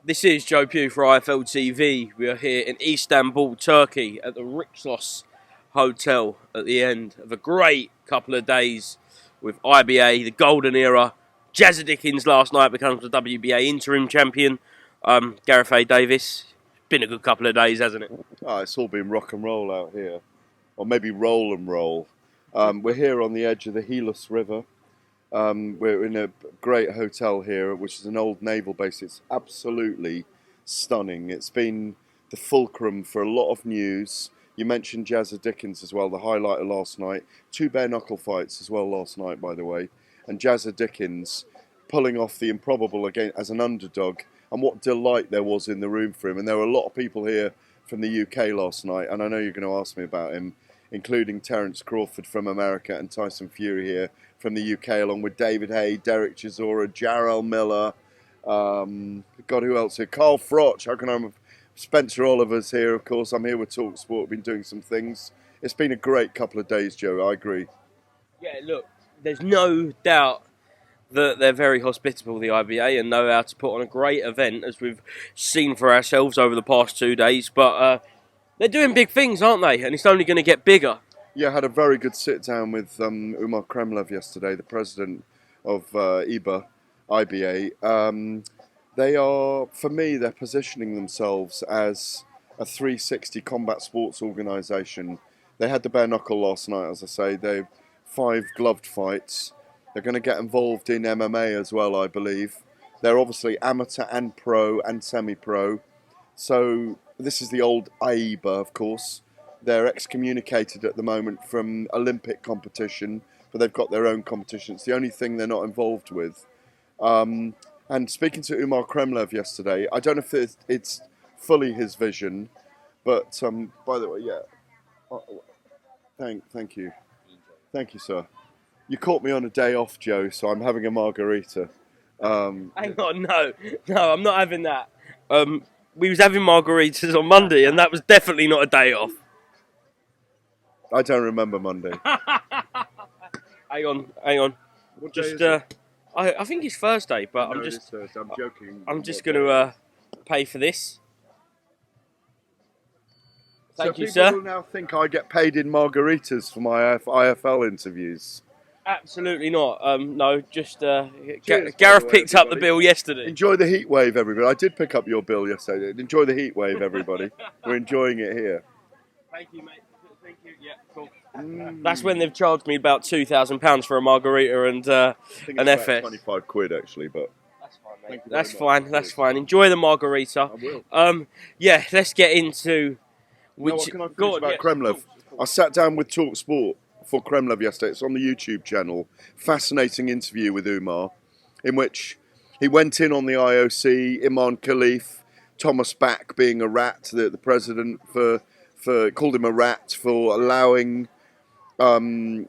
This is Joe Pugh for IFLTV. We are here in Istanbul, Turkey, at the Rixos Hotel at the end of a great couple of days with IBA, the golden era. Jazza Dickens last night becomes the WBA interim champion. Gareth Davies. Been a good couple of days, hasn't it? Oh, it's all been rock and roll out here, or maybe roll and roll. We're here on the edge of the Helis River. We're in a great hotel here, which is an old naval base. It's absolutely stunning. It's been the fulcrum for a lot of news. You mentioned Jazza Dickens as well, the highlight of last night. 2 bare knuckle fights as well last night, by the way. And Jazza Dickens pulling off the improbable again as an underdog. And what delight there was in the room for him. And there were a lot of people here from the UK last night. And I know you're going to ask me about him, including Terence Crawford from America and Tyson Fury here from the UK, along with David Hay, Derek Chisora, Jarrell Miller, God, who else here? Carl Froch, how can I Spencer Oliver's here, of course. I'm here with TalkSport, we've been doing some things. It's been a great couple of days, Joe, I agree. Yeah, look, there's no doubt that they're very hospitable, the IBA, and know how to put on a great event, as we've seen for ourselves over the past 2 days. But they're doing big things, aren't they? And it's only going to get bigger. Yeah, I had a very good sit-down with Umar Kremlev yesterday, the president of IBA. They are, for me, they're positioning themselves as a 360 combat sports organisation. They had the bare knuckle last night, as I say. They've 5 gloved fights. They're going to get involved in MMA as well, I believe. They're obviously amateur and pro and semi-pro. So this is the old AIBA, of course. They're excommunicated at the moment from Olympic competition, but they've got their own competition. It's the only thing they're not involved with. And speaking to Umar Kremlev yesterday, I don't know if it's fully his vision, but by the way, yeah. Thank you. Thank you, sir. You caught me on a day off, Joe, so I'm having a margarita. Hang on, no, I'm not having that. We was having margaritas on Monday, and that was definitely not a day off. I don't remember Monday. Hang on. What Just, day is it? I think it's Thursday, but No, I'm it just, is Thursday. I'm joking. I'm just going to pay for this. Thank you, people sir. will now think I get paid in margaritas for my IFL interviews. Absolutely not. No, just Cheers, Gareth by the way, picked up the everybody. bill yesterday. Enjoy the heat wave, everybody. I did pick up your bill yesterday. Enjoy the heat wave, everybody. We're enjoying it here. Thank you, mate. Thank you. Yeah, cool. That's when they've charged me about £2,000 for a margarita and I think an it's FS. about 25 quid, actually, but That's fine, mate. Thank you That's very fine. much. That's fine. Enjoy the margarita. I will. Yeah, let's get into What which. can I finish Go on, about yeah, Kremlev? cool. I sat down with TalkSport for Kremlev yesterday. It's on the YouTube channel. Fascinating interview with Umar, in which he went in on the IOC, Imran Khalif, Thomas Bach being a rat, the president for called him a rat for allowing the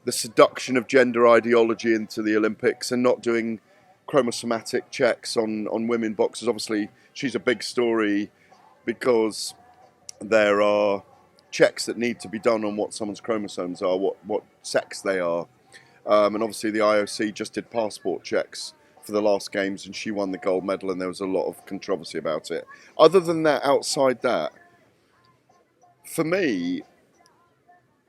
seduction of gender ideology into the Olympics and not doing chromosomatic checks on women boxers. Obviously, she's a big story because there are checks that need to be done on what someone's chromosomes are, what sex they are. And obviously the IOC just did passport checks for the last games and she won the gold medal and there was a lot of controversy about it. Other than that, outside that, for me,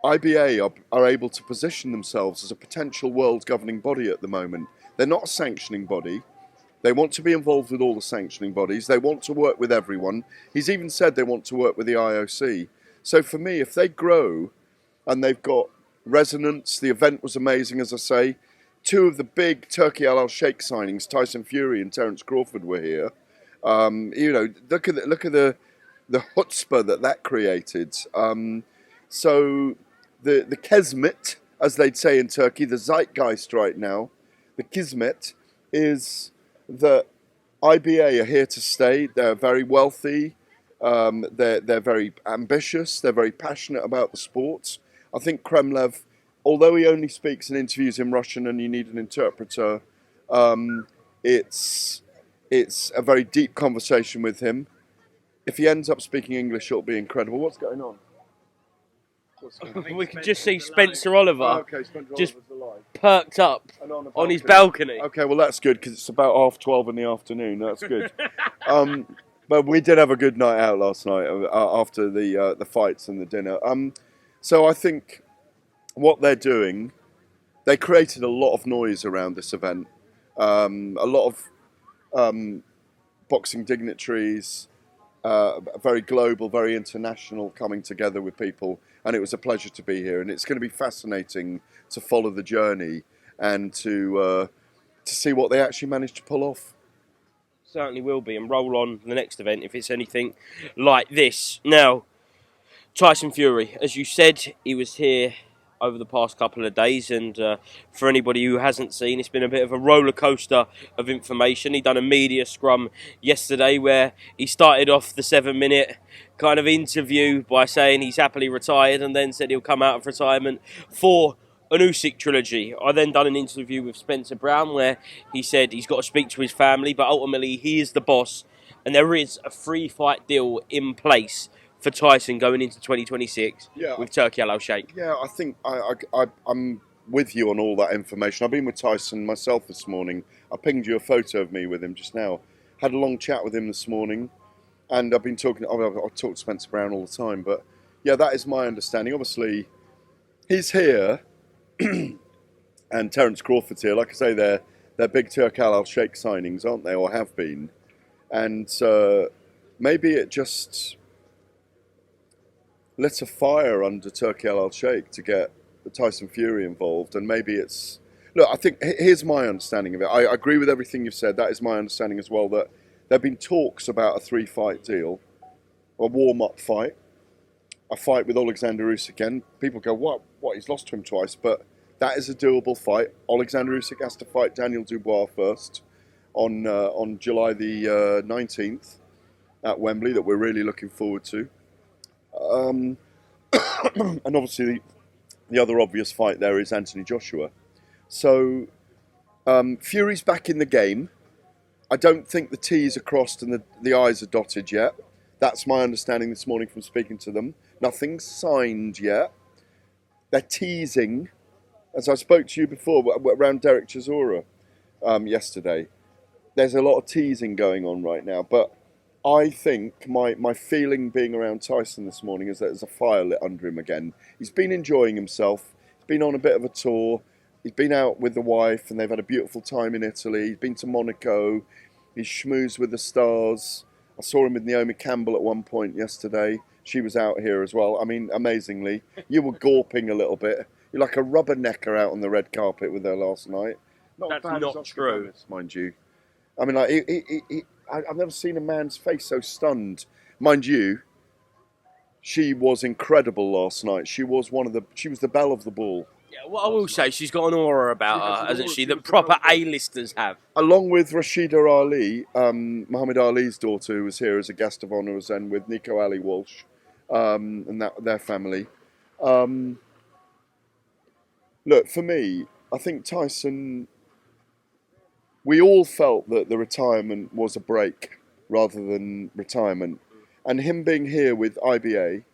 IBA are able to position themselves as a potential world governing body at the moment. They're not a sanctioning body. They want to be involved with all the sanctioning bodies. They want to work with everyone. He's even said they want to work with the IOC. So for me, if they grow and they've got resonance, the event was amazing, as I say. 2 of the big Turkey Al Sheikh signings, Tyson Fury and Terence Crawford, were here. Look at the chutzpah that created. So the kesmet, as they'd say in Turkey, the zeitgeist right now, the kismet is that IBA are here to stay. They're very wealthy. They're very ambitious. They're very passionate about the sport. I think Kremlev, although he only speaks and interviews in Russian and you need an interpreter, it's a very deep conversation with him. If he ends up speaking English, it'll be incredible. What's going on? We could just see Spencer Oliver Okay, Spencer just Oliver's alive. perked up And on, on his balcony. Okay, well that's good because it's about 12:30 in the afternoon. That's good. But we did have a good night out last night after the fights and the dinner. So I think what they're doing, they created a lot of noise around this event. A lot of boxing dignitaries, very global, very international, coming together with people, and it was a pleasure to be here. And it's going to be fascinating to follow the journey and to see what they actually managed to pull off. Certainly will be, and roll on the next event if it's anything like this. Now, Tyson Fury, as you said, he was here over the past couple of days, and for anybody who hasn't seen, it's been a bit of a roller coaster of information. He done a media scrum yesterday where he started off the 7-minute kind of interview by saying he's happily retired, and then said he'll come out of retirement for an Usyk trilogy. I then done an interview with Spencer Brown where he said he's got to speak to his family, but ultimately he is the boss, and there is a 3-fight deal in place for Tyson going into 2026 with Turki Al-Sheikh. Yeah, I think I'm with you on all that information. I've been with Tyson myself this morning. I pinged you a photo of me with him just now. Had a long chat with him this morning, and I've been talking. I talk to Spencer Brown all the time, but yeah, that is my understanding. Obviously, he's here, and Terence Crawford's here. Like I say, they're big Turki Al-Sheikh signings, aren't they, or have been? And maybe it just lit a fire under Turki Al-Sheikh to get Tyson Fury involved, and maybe it's... Look, I think, here's my understanding of it. I agree with everything you've said. That is my understanding as well, that there have been talks about a 3-fight deal, a warm-up fight, a fight with Alexander Usyk again. People go, what, he's lost to him twice, but that is a doable fight. Alexander Usyk has to fight Daniel Dubois first on July the 19th at Wembley, that we're really looking forward to. And obviously the other obvious fight there is Anthony Joshua. So Fury's back in the game. I don't think the T's are crossed and the I's are dotted yet. That's my understanding this morning from speaking to them. Nothing's signed yet. They're teasing, as I spoke to you before around Derek Chisora yesterday. There's a lot of teasing going on right now, but I think my feeling being around Tyson this morning is that there's a fire lit under him again. He's been enjoying himself. He's been on a bit of a tour. He's been out with the wife and they've had a beautiful time in Italy. He's been to Monaco. He's schmoozed with the stars. I saw him with Naomi Campbell at one point yesterday. She was out here as well. I mean, amazingly. You were gawping a little bit. You're like a rubbernecker out on the red carpet with her last night. That's not true. Mind you. I mean, like, I've never seen a man's face so stunned. Mind you, she was incredible last night. She was the belle of the ball. Yeah, what I will say, she's got an aura about her, hasn't she, that proper A-listers have. Along with Rashida Ali, Muhammad Ali's daughter, who was here as a guest of honour, was then with Nico Ali Walsh and their family. Look, for me, I think Tyson... We all felt that the retirement was a break rather than retirement. And him being here with IBA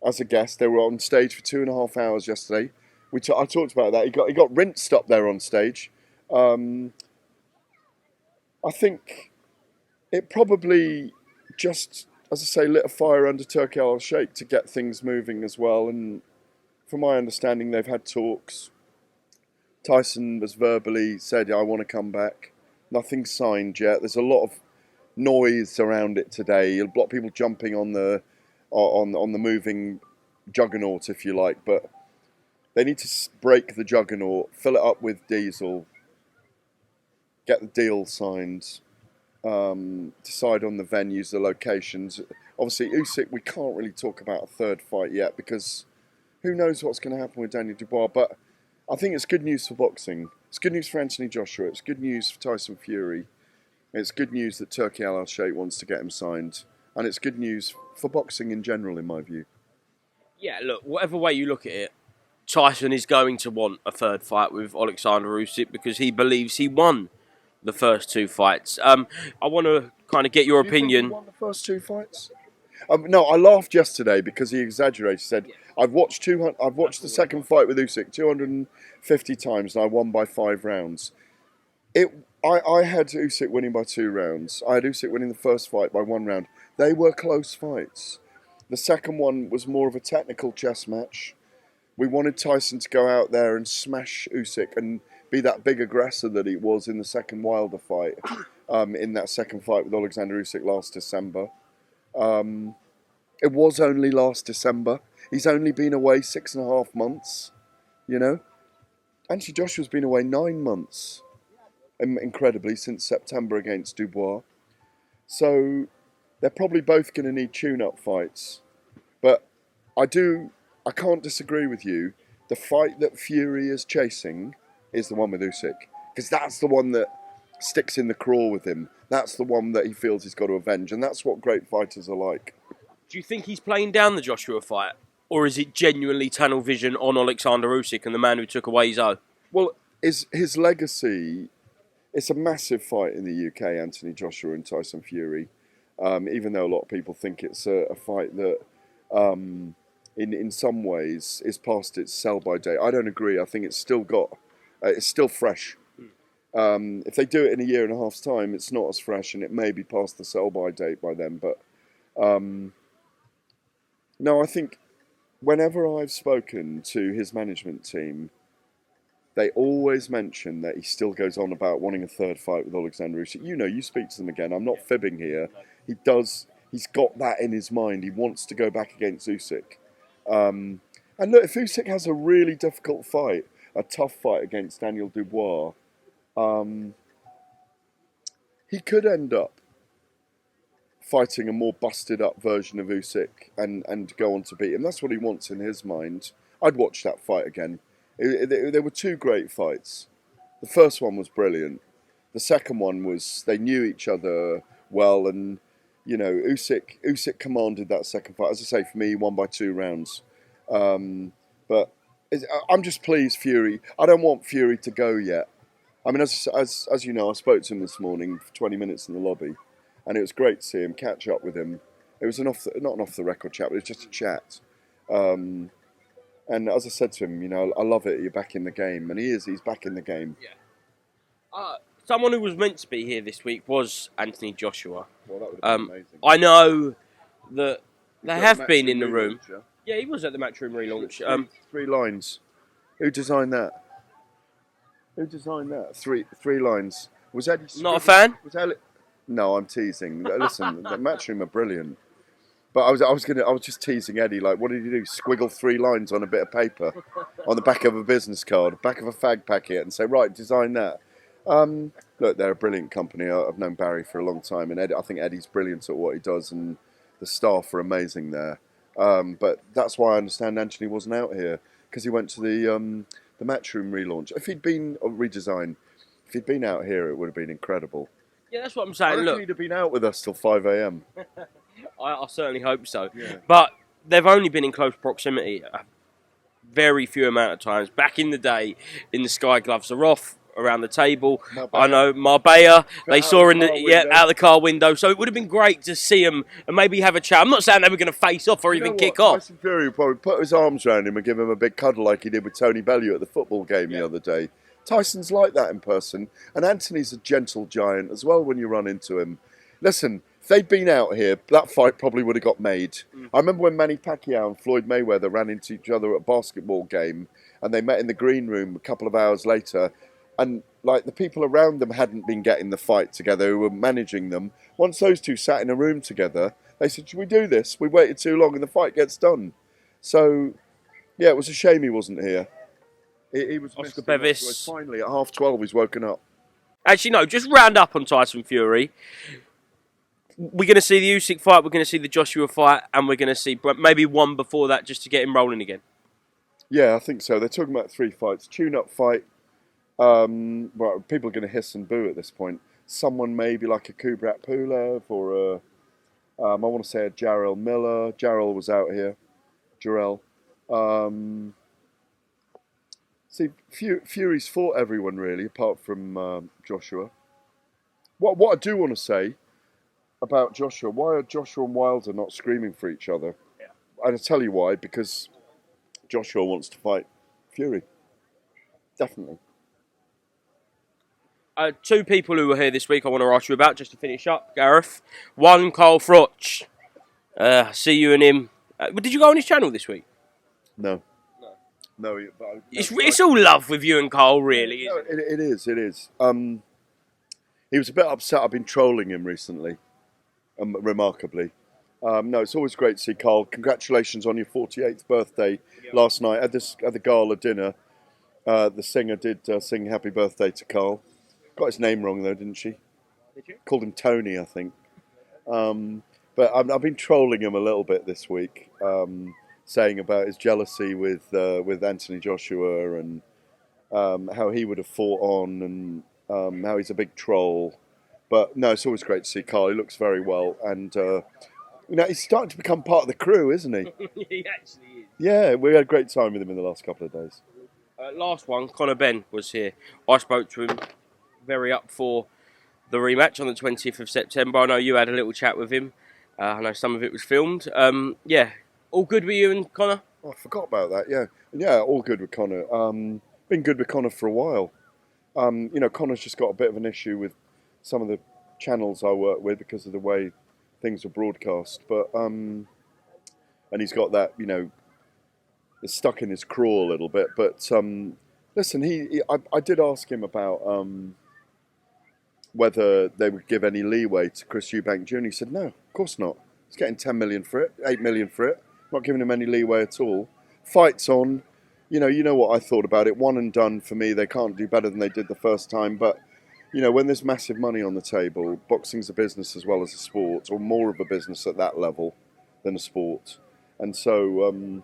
as a guest, they were on stage for 2.5 hours yesterday. I talked about that. He got rinsed up there on stage. I think it probably just, as I say, lit a fire under Turki Al-Sheikh to get things moving as well. And from my understanding, they've had talks. Tyson has verbally said, I want to come back. Nothing's signed yet. There's a lot of noise around it today. A lot of people jumping on the moving juggernaut, if you like. But they need to break the juggernaut, fill it up with diesel, get the deal signed, decide on the venues, the locations. Obviously, Usyk, we can't really talk about a third fight yet because who knows what's going to happen with Daniel Dubois. But I think it's good news for boxing. It's good news for Anthony Joshua. It's good news for Tyson Fury. It's good news that Turki Al-Sheikh wants to get him signed. And it's good news for boxing in general, in my view. Yeah, look, whatever way you look at it, Tyson is going to want a third fight with Alexander Usyk because he believes he won the first 2 fights. I want to kind of get your opinion. Think he won the first 2 fights? No, I laughed yesterday because he exaggerated. He said, I've watched the second fight with Usyk 250 times and I won by 5 rounds. I had Usyk winning by 2 rounds. I had Usyk winning the first fight by 1 round. They were close fights. The second one was more of a technical chess match. We wanted Tyson to go out there and smash Usyk and be that big aggressor that he was in the second Wilder fight, in that second fight with Alexander Usyk last December. It was only last December. He's only been away 6.5 months, you know. Anthony Joshua's been away 9 months, incredibly, since September against Dubois. So they're probably both going to need tune-up fights. But I can't disagree with you. The fight that Fury is chasing is the one with Usyk. Because that's the one that sticks in the craw with him. That's the one that he feels he's got to avenge. And that's what great fighters are like. Do you think he's playing down the Joshua fight? Or is it genuinely tunnel vision on Alexander Usyk and the man who took away his own? Well, his legacy... It's a massive fight in the UK, Anthony Joshua and Tyson Fury. Even though a lot of people think it's a fight that... in some ways is past its sell-by date. I don't agree. I think it's still fresh. If they do it in a year and a half's time, it's not as fresh, and it may be past the sell-by date by then. But no, I think whenever I've spoken to his management team, they always mention that he still goes on about wanting a third fight with Alexander Usyk. You know, you speak to them again. I'm not fibbing here. He does. He's got that in his mind. He wants to go back against Usyk. And look, if Usyk has a really difficult fight, a tough fight against Daniel Dubois, he could end up fighting a more busted up version of Usyk and go on to beat him. That's what he wants in his mind. I'd watch that fight again. There were 2 great fights. The first one was brilliant. The second one was, they knew each other well, and you know, Usyk commanded that second fight. As I say, for me, he won by 2 rounds. But I'm just pleased Fury... I don't want Fury to go yet. I mean, as you know, I spoke to him this morning for 20 minutes in the lobby, and it was great to see him, catch up with him. It was not an off-the-record chat, but it was just a chat. And as I said to him, you know, I love it, you're back in the game. And he's back in the game. Yeah. Someone who was meant to be here this week was Anthony Joshua. Well, that would have been amazing. I know that they have been in the room. Yeah, he was at the Matchroom relaunch. 3 lines. Who designed that? Three lines. Was Eddie... Not a fan? No, I'm teasing. Listen, the Matchroom are brilliant. But I was just teasing Eddie, like, what did he do? Squiggle 3 lines on a bit of paper, on the back of a business card, back of a fag packet, and say, right, design that. Look, they're a brilliant company. I've known Barry for a long time, and I think Eddie's brilliant at what he does, and the staff are amazing there. But that's why I understand Anthony wasn't out here, because he went to the Matchroom relaunch. If he'd been redesigned, if he'd been out here, it would have been incredible. Yeah, that's what I'm saying. I reckon he'd have been out with us till 5 a.m. I certainly hope so. Yeah. But they've only been in close proximity a very few amount of times. Back in the day, in the Sky Gloves are off around the table. I know Marbella. They saw out the car window. So it would have been great to see them and maybe have a chat. I'm not saying they were going to face off or even kick off. Tyson Fury would probably put his arms around him and give him a big cuddle like he did with Tony Bellew at the football game the other day. Tyson's like that in person, and Anthony's a gentle giant as well when you run into him. Listen, if they'd been out here, that fight probably would have got made. I remember when Manny Pacquiao and Floyd Mayweather ran into each other at a basketball game, and they met in the green room a couple of hours later, and like the people around them hadn't been getting the fight together, who were managing them. Once those two sat in a room together, they said, should we do this? We waited too long and the fight gets done. So, yeah, it was a shame he wasn't here. He was Oscar Bevis. Finally, at 12:30, he's woken up. Actually, no, just round up on Tyson Fury. We're going to see the Usyk fight, we're going to see the Joshua fight, and we're going to see maybe one before that just to get him rolling again. Yeah, I think so. They're talking about 3 fights. Tune-up fight. Well, people are going to hiss and boo at this point. Someone maybe like a Kubrat Pulev or I want to say a Jarrell Miller. Jarrell was out here. Jarrell. See, Fury's fought everyone really, apart from Joshua. What I do want to say, about Joshua. Why are Joshua and Wilder not screaming for each other? Yeah. And I'll tell you why. Because Joshua wants to fight Fury. Definitely. Two people who were here this week I want to ask you about, just to finish up, Gareth. One, Carl Froch. See you and him. Did you go on his channel this week? No. No, but It's all love with you and Carl, really. No, it is. It is. He was a bit upset. I've been trolling him recently, remarkably. No, it's always great to see Carl. Congratulations on your 48th birthday last night at the gala dinner. The singer did sing "Happy Birthday" to Carl. Got his name wrong though, didn't she? Did you? Called him Tony, I think. But I've been trolling him a little bit this week, saying about his jealousy with Anthony Joshua and how he would have fought on and how he's a big troll. But no, it's always great to see Carl. He looks very well, and he's starting to become part of the crew, isn't he? He actually is. Yeah, we had a great time with him in the last couple of days. Last one, Conor Benn was here. I spoke to him, very up for the rematch on the 20th of September. I know you had a little chat with him. I know some of it was filmed. Yeah, all good with you and Conor? Oh, I forgot about that, yeah, all good with Conor. Been good with Conor for a while. Conor's just got a bit of an issue with some of the channels I work with because of the way things are broadcast. But and he's got that, it's stuck in his craw a little bit. But listen, I did ask him about whether they would give any leeway to Chris Eubank Jr. He said, no, of course not. He's getting 10 million for it, 8 million for it. Not giving him any leeway at all. Fight's on. You know what I thought about it. One and done for me. They can't do better than they did the first time. But, when there's massive money on the table, boxing's a business as well as a sport, or more of a business at that level than a sport. And so,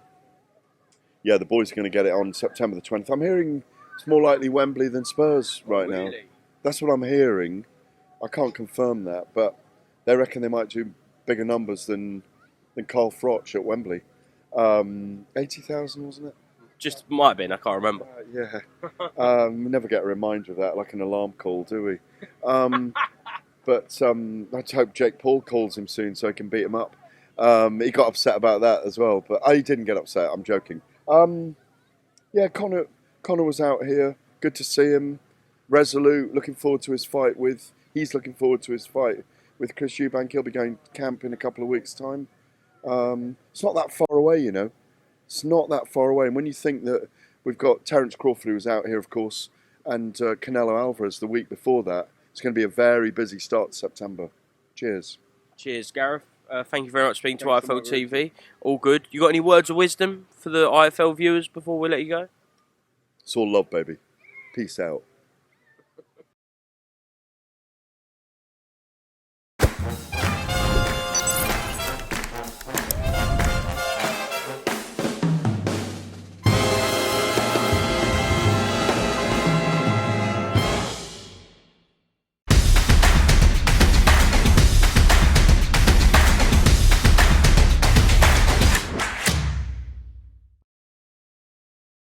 the boys are going to get it on September the 20th. I'm hearing it's more likely Wembley than Spurs right now. That's what I'm hearing. I can't confirm that, but they reckon they might do bigger numbers than Carl Froch at Wembley. 80,000, wasn't it? Just might have been, I can't remember. We never get a reminder of that, like an alarm call, do we? But I hope Jake Paul calls him soon so he can beat him up. He got upset about that as well, but he didn't get upset, I'm joking. Conor was out here. Good to see him. Resolute, looking forward to his fight with... He's looking forward to his fight with Chris Eubank. He'll be going to camp in a couple of weeks' time. It's not that far away, It's not that far away. And when you think that we've got Terence Crawford, who was out here, of course, and Canelo Alvarez the week before that, it's going to be a very busy start to September. Cheers. Cheers, Gareth. Thank you very much for speaking to IFLTV. All good. You got any words of wisdom for the IFL viewers before we let you go? It's all love, baby. Peace out.